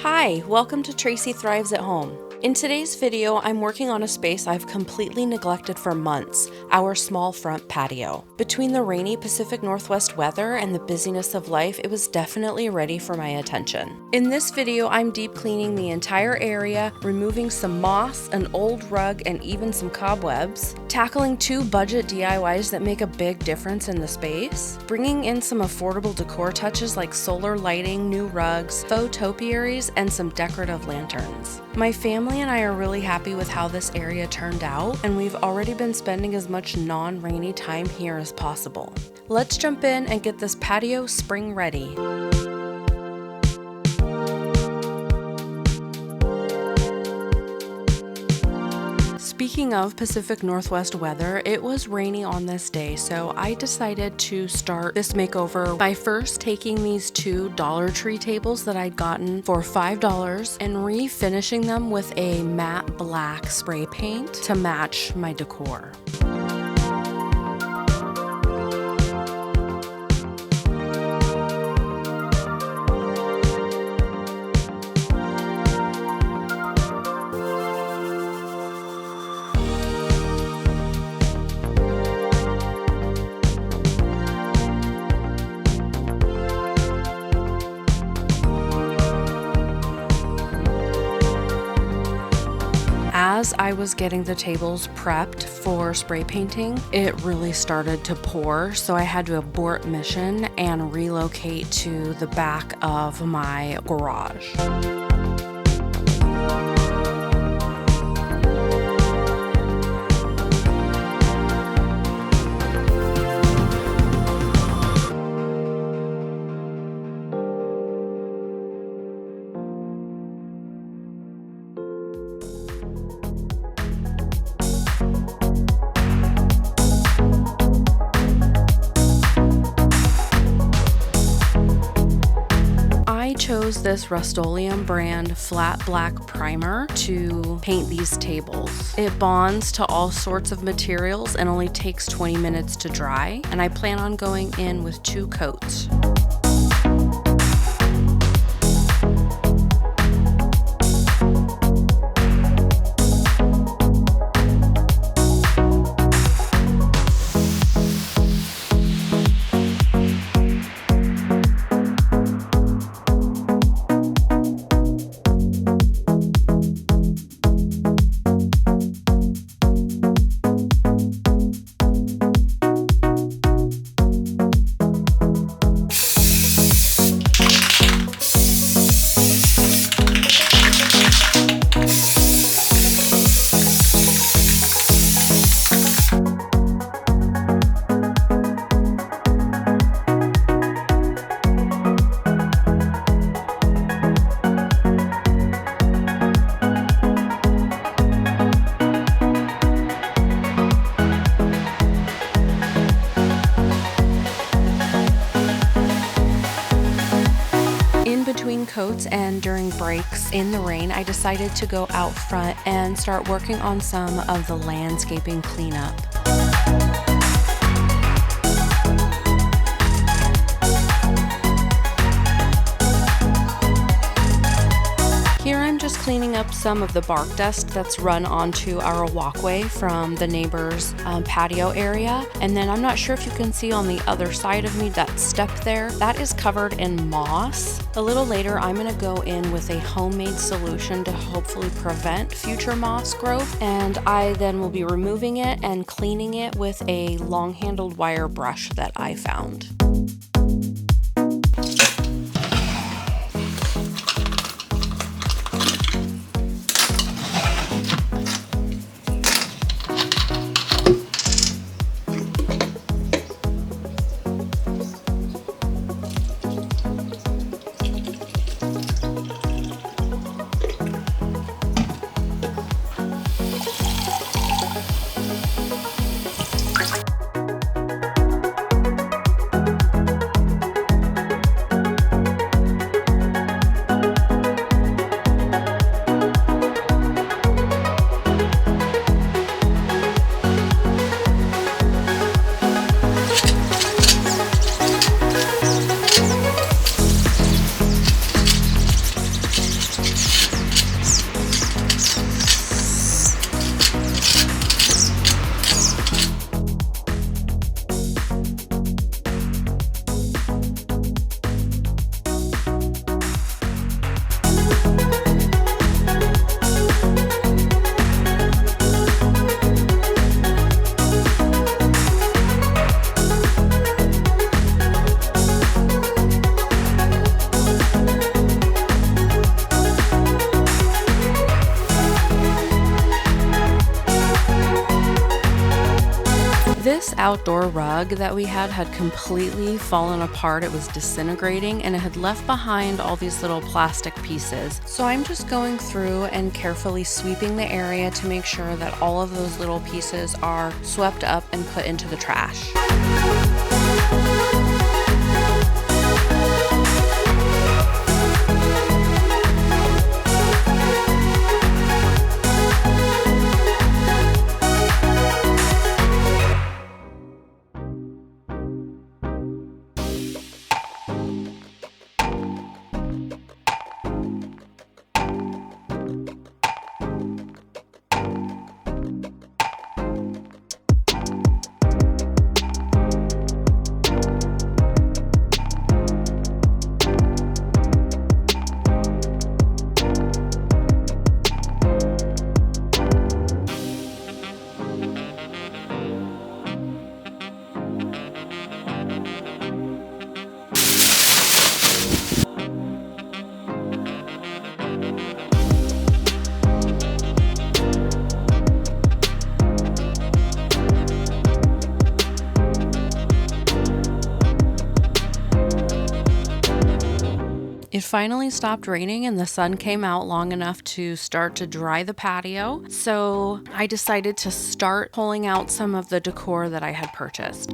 Hi, welcome to Tracie Thrives at Home. In today's video, I'm working on a space I've completely neglected for months, our small front patio. Between the rainy Pacific Northwest weather and the busyness of life, it was definitely ready for my attention. In this video, I'm deep cleaning the entire area, removing some moss, an old rug, and even some cobwebs, tackling two budget DIYs that make a big difference in the space, bringing in some affordable decor touches like solar lighting, new rugs, faux topiaries, and some decorative lanterns. My family and I are really happy with how this area turned out, and we've already been spending as much non-rainy time here as possible. Let's jump in and get this patio spring ready. Speaking of Pacific Northwest weather, it was rainy on this day, so I decided to start this makeover by first taking these two Dollar Tree tables that I'd gotten for $5 and refinishing them with a matte black spray paint to match my decor. As I was getting the tables prepped for spray painting, it really started to pour, so I had to abort mission and relocate to the back of my garage. I chose this Rust-Oleum brand flat black primer to paint these tables. It bonds to all sorts of materials and only takes 20 minutes to dry, and I plan on going in with 2 coats. Between coats and during breaks in the rain, I decided to go out front and start working on some of the landscaping cleanup. Here I'm just cleaning up some of the bark dust that's run onto our walkway from the neighbor's patio area. And then I'm not sure if you can see on the other side of me that step there, that is covered in moss. A little later, I'm gonna go in with a homemade solution to hopefully prevent future moss growth. And I then will be removing it and cleaning it with a long-handled wire brush that I found. This outdoor rug that we had completely fallen apart. It was disintegrating and it had left behind all these little plastic pieces. So I'm just going through and carefully sweeping the area to make sure that all of those little pieces are swept up and put into the trash. It finally stopped raining and the sun came out long enough to start to dry the patio. So I decided to start pulling out some of the decor that I had purchased.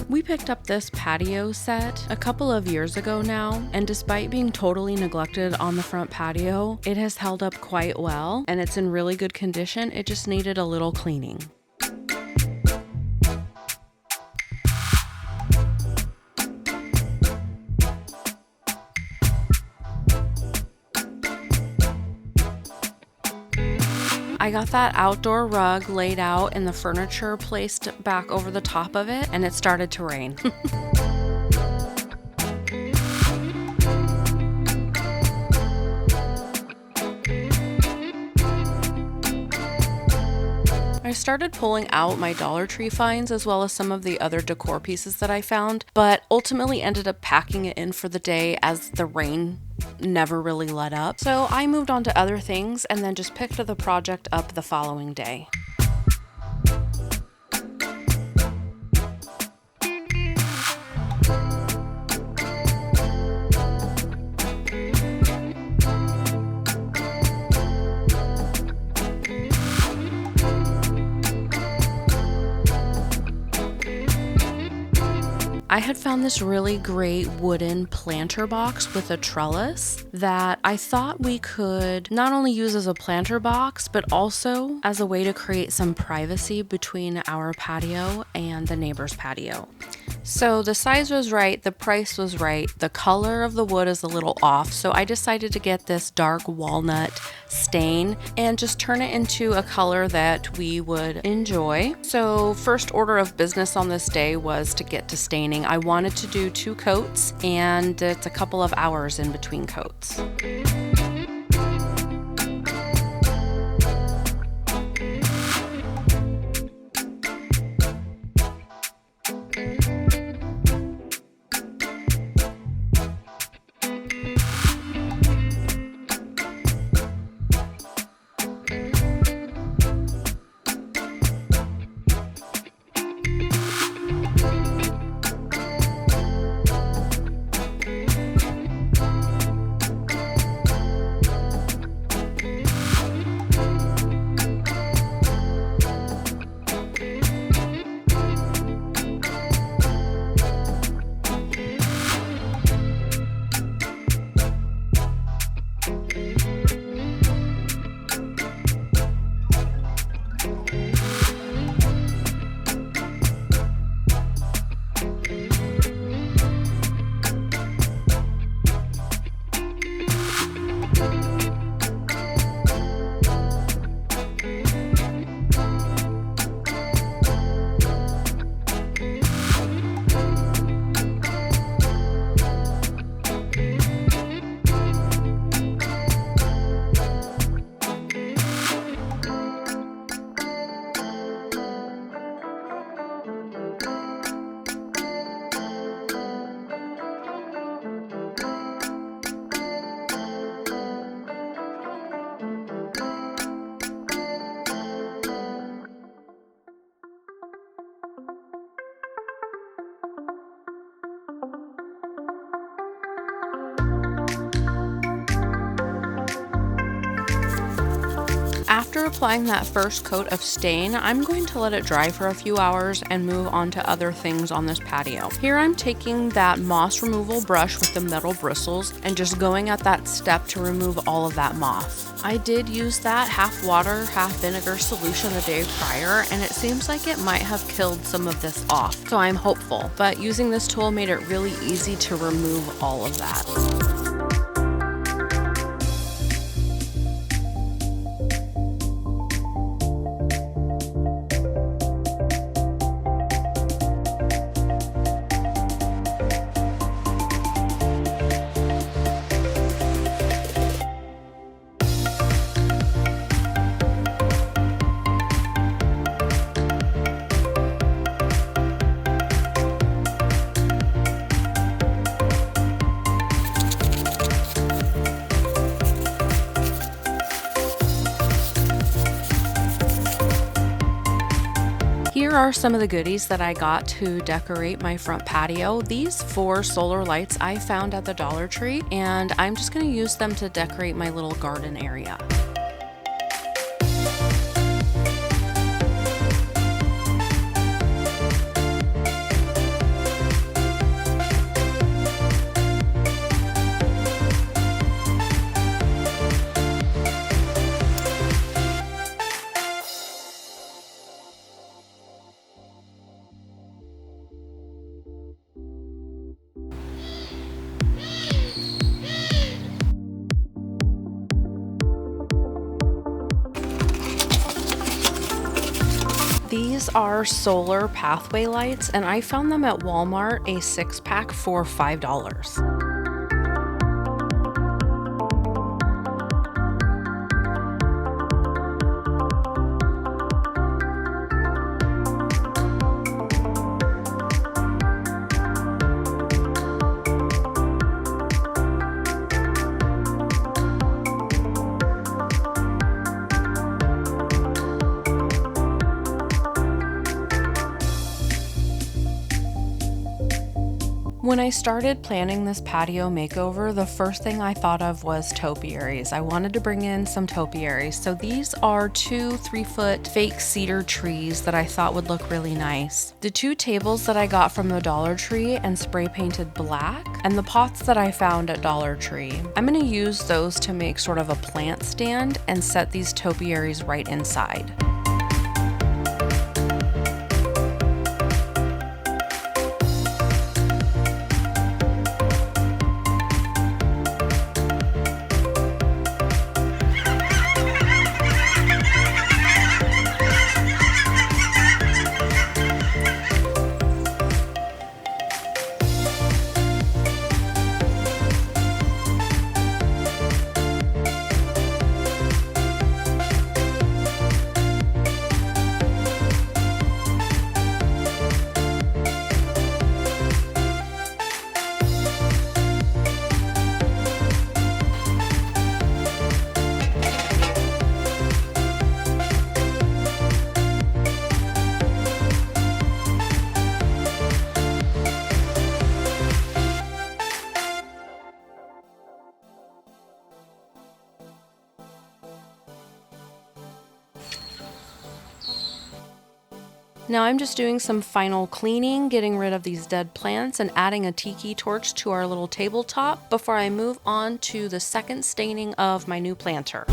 We picked up this patio set a couple of years ago now, and despite being totally neglected on the front patio, it has held up quite well and it's in really good condition. It just needed a little cleaning. I got that outdoor rug laid out and the furniture placed back over the top of it, and it started to rain. I started pulling out my Dollar Tree finds as well as some of the other decor pieces that I found, but ultimately ended up packing it in for the day as the rain never really let up. So I moved on to other things and then just picked the project up the following day. I had found this really great wooden planter box with a trellis that I thought we could not only use as a planter box, but also as a way to create some privacy between our patio and the neighbor's patio. So the size was right, the price was right, the color of the wood is a little off, so I decided to get this dark walnut stain and just turn it into a color that we would enjoy. So first order of business on this day was to get to staining. I wanted to do 2 coats, and it's a couple of hours in between coats. After applying that first coat of stain, I'm going to let it dry for a few hours and move on to other things on this patio. Here I'm taking that moss removal brush with the metal bristles and just going at that step to remove all of that moss. I did use that half water, half vinegar solution the day prior, and it seems like it might have killed some of this off, so I'm hopeful. But using this tool made it really easy to remove all of that. Here are some of the goodies that I got to decorate my front patio. These 4 solar lights I found at the Dollar Tree, and I'm just going to use them to decorate my little garden area. These are solar pathway lights, and I found them at Walmart, a 6-pack for $5. When When I started planning this patio makeover, the first thing I thought of was topiaries. I wanted to bring in some topiaries. So these are 2 3-foot fake cedar trees that I thought would look really nice. The 2 tables that I got from the Dollar Tree and spray painted black, and the pots that I found at Dollar Tree. I'm going to use those to make sort of a plant stand and set these topiaries right inside. Now I'm just doing some final cleaning, getting rid of these dead plants and adding a tiki torch to our little tabletop before I move on to the second staining of my new planter.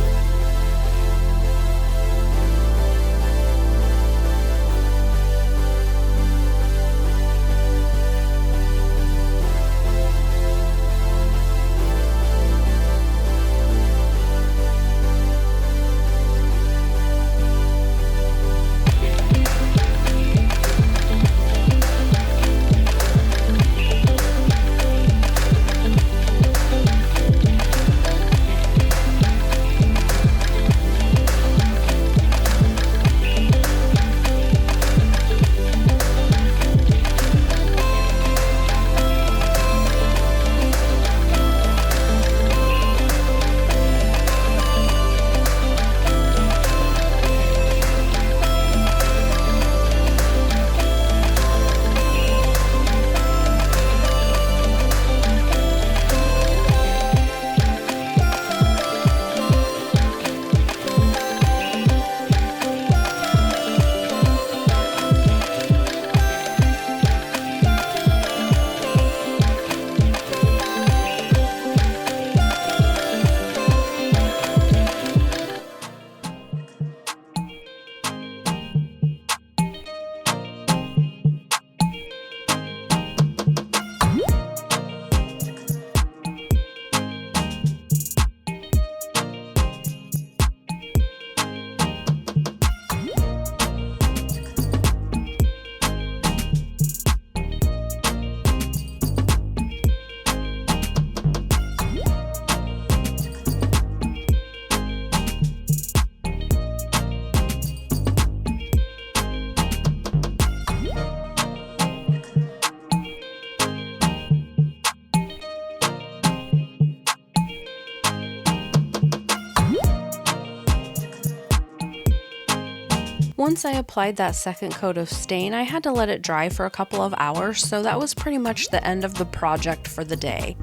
Once I applied that second coat of stain, I had to let it dry for a couple of hours, so that was pretty much the end of the project for the day.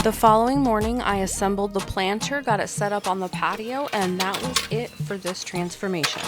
The following morning, I assembled the planter, got it set up on the patio, and that was it for this transformation.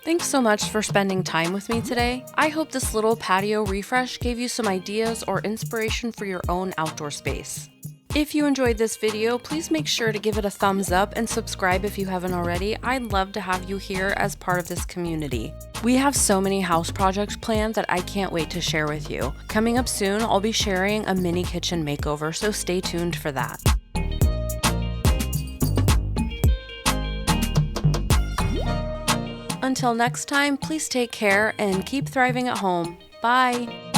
Thanks so much for spending time with me today. I hope this little patio refresh gave you some ideas or inspiration for your own outdoor space. If you enjoyed this video, please make sure to give it a thumbs up and subscribe if you haven't already. I'd love to have you here as part of this community. We have so many house projects planned that I can't wait to share with you. Coming up soon, I'll be sharing a mini kitchen makeover, so stay tuned for that. Until next time, please take care and keep thriving at home. Bye!